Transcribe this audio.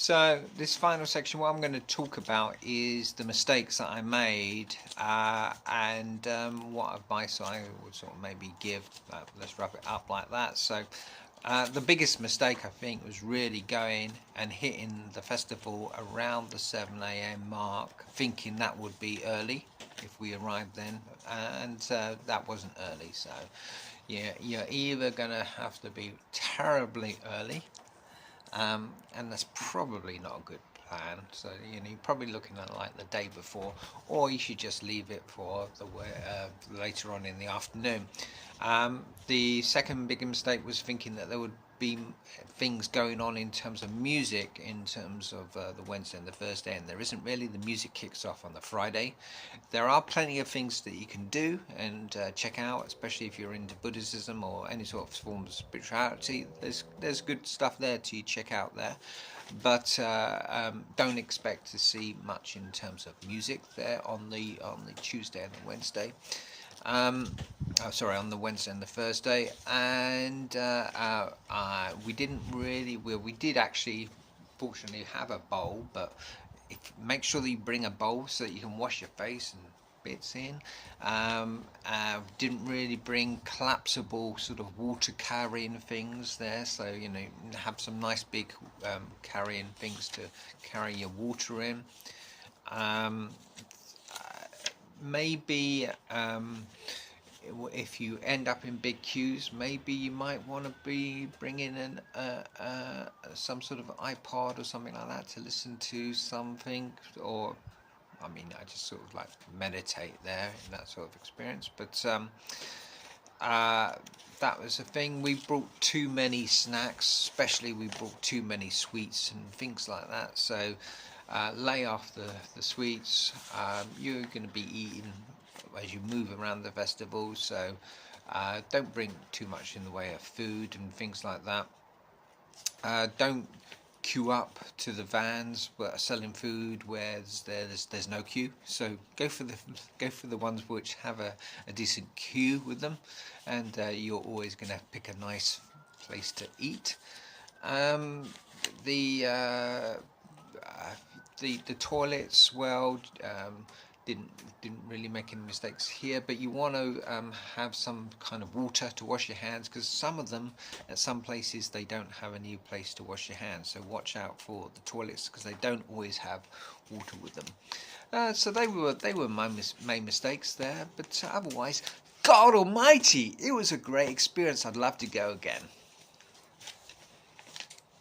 So this final section, what I'm going to talk about is the mistakes that I made and what advice I would sort of maybe give. Let's wrap it up like that. So the biggest mistake I think was really going and hitting the festival around the 7 a.m. mark, thinking that would be early if we arrived then, and that wasn't early. So yeah, you're either going to have to be terribly early, and that's probably not a good plan. So you're probably looking at like the day before, or you should just leave it for the later on in the afternoon. The second big mistake was thinking that there would be things going on in terms of music in terms of the Wednesday and the Thursday, and there isn't really. The music kicks off on the Friday. There are plenty of things that you can do and check out, especially if you're into Buddhism or any sort of form of spirituality. There's good stuff there to check out there, but don't expect to see much in terms of music there on the Tuesday and the Wednesday. On the Wednesday and the Thursday, and we didn't really. We did actually, fortunately, have a bowl, but make sure that you bring a bowl so that you can wash your face and bits in. Didn't really bring collapsible sort of water carrying things there, so have some nice big carrying things to carry your water in. Maybe if you end up in big queues, maybe you might want to be bringing in some sort of iPod or something like that to listen to something, or I just sort of like meditate there in that sort of experience. But that was the thing. We brought too many snacks, especially we brought too many sweets and things like that. So lay off the sweets. You're going to be eating as you move around the festival, so don't bring too much in the way of food and things like that. Don't queue up to the vans that are selling food where there's no queue. So go for the ones which have a decent queue with them, and you're always going to pick a nice place to eat. The toilets, well, didn't really make any mistakes here, but you want to have some kind of water to wash your hands, because some of them at some places they don't have any place to wash your hands, so watch out for the toilets because they don't always have water with them. So they were my main mistakes there, but otherwise, God almighty, it was a great experience. I'd love to go again.